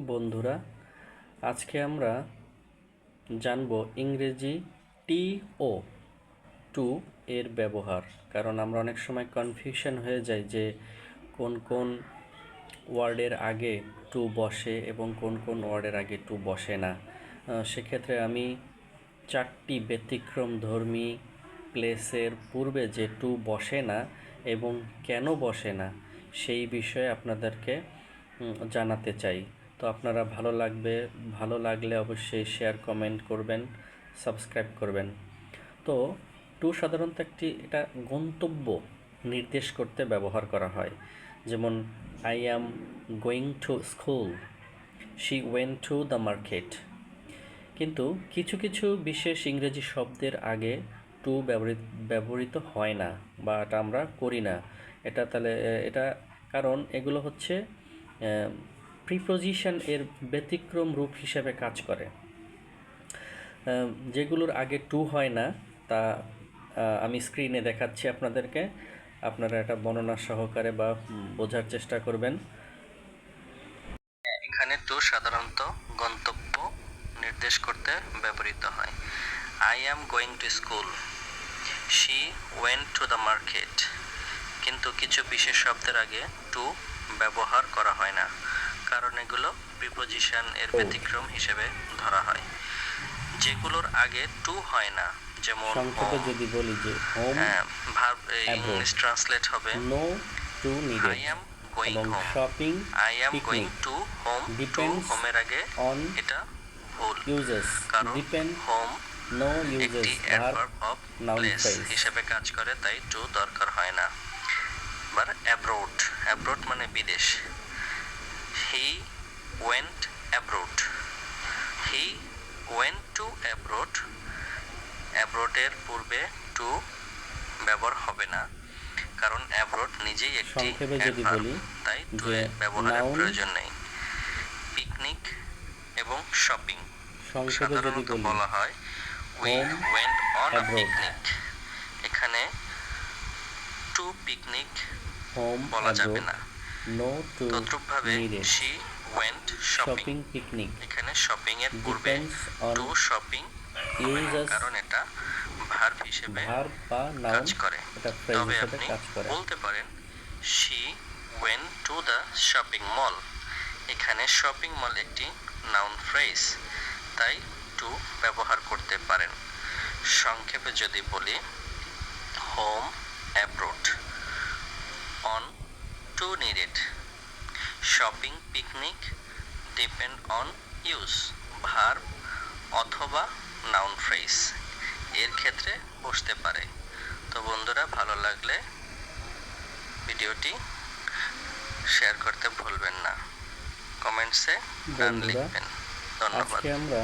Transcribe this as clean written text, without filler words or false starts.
বন্ধুরা, আজকে আমরা জানব ইংরেজি টি ও টু এর ব্যবহার। কারণ আমরা অনেক সময় কনফিউশন হয়ে যাই যে কোন কোন ওয়ার্ডের আগে টু বসে এবং কোন কোন ওয়ার্ডের আগে টু বসে না। সেক্ষেত্রে আমি 4টি ব্যতিক্রমধর্মী প্লেসের পূর্বে যে টু বসে না এবং কেন বসে না সেই বিষয়ে আপনাদেরকে জানাতে চাই। তো আপনারা ভালো লাগলে অবশ্যই শেয়ার কমেন্ট করবেন, সাবস্ক্রাইব করবেন। তো টু সাধারণত এটা গন্তব্য নির্দেশ করতে ব্যবহার করা হয়। যেমন I am going to school, she went to the market. কিন্তু কিছু কিছু বিশেষ ইংরেজি শব্দের আগে টু ব্যবহৃত হয় না বা এটা আমরা করি না। এটা কারণ এগুলো হচ্ছে প্রিপোজিশন এর ব্যতিক্রম রূপ হিসেবে কাজ করে। যেগুলোর আগে টু হয় না তা আমি স্ক্রিনে দেখাচ্ছি আপনাদেরকে। আপনারা এটা বর্ণনা সহকারে বা বোঝার চেষ্টা করবেন। এখানে টু সাধারণত গন্তব্য নির্দেশ করতে ব্যবহৃত হয়। I am going to school, she went to the market. কিন্তু কিছু বিশেষ শব্দের আগে টু ব্যবহার করা হয় না, কারণ এগুলো প্রিপোজিশন এর ব্যতিক্রম হিসেবে ধরা হয়। যেগুলোর আগে টু হয় না, যেমন সংক্ষেপে যদি বলি যে হোম ভার্ব ইংলিশ ট্রান্সলেট হবে no to needed, I am going এবং home, shopping, I am going picnic to home, to depends হোমের আগে অন এটা ভুল, ইউজেস। কারণ ডিপেন্ড হোম নো একটি uses adverb of noun place phrase হিসেবে কাজ করে, তাই টু দরকার হয় না। এবার অ্যাব্রোড, অ্যাব্রোড মানে বিদেশ। He went abroad, he went to abroad. অ্যাব্রোডের পূর্বে টু ব্যবহার হবে না, কারণ অ্যাব্রোড নিজেই একটি সংক্ষেপে যদি অ্যাডভার্ব, বলি তাই টু যে এর ব্যবহারের নাউন, প্রয়োজন নেই। পিকনিক এবং শপিং সংক্ষেপে যদি সাধারণত বলি বলা হয় we home went on a abroad, picnic. এখানে টু পিকনিক হোম বলা যাবে অ্যাব্রোড, না। নো টু তদ্রূপভাবে needed, she went shopping, shopping, picnic এখানে শপিং এর পূর্বে ডিপেন্ডস অন টু শপিং হবে না, ইউজেস কারণ এটা ভার্ব হিসেবে ভার্ব বা নাউন, কাজ করে। এটা ফ্রেজ তবে হিসেবে আপনি কাজ করে। বলতে পারেন she went to the shopping mall. এখানে শপিং মল একটি নাউন ফ্রেজ, তাই টু ব্যবহার করতে পারেন। সংক্ষেপে যদি বলি home abroad, on to needed, shopping picnic depend on use, verb অথবা নাউন ফ্রেজ এর ক্ষেত্রে বসতে পারে। তো বন্ধুরা, ভালো লাগলে ভিডিওটি শেয়ার করতে ভুলবেন না, কমেন্টসে গান লিখবেন। ধন্যবাদ। আজকে আমরা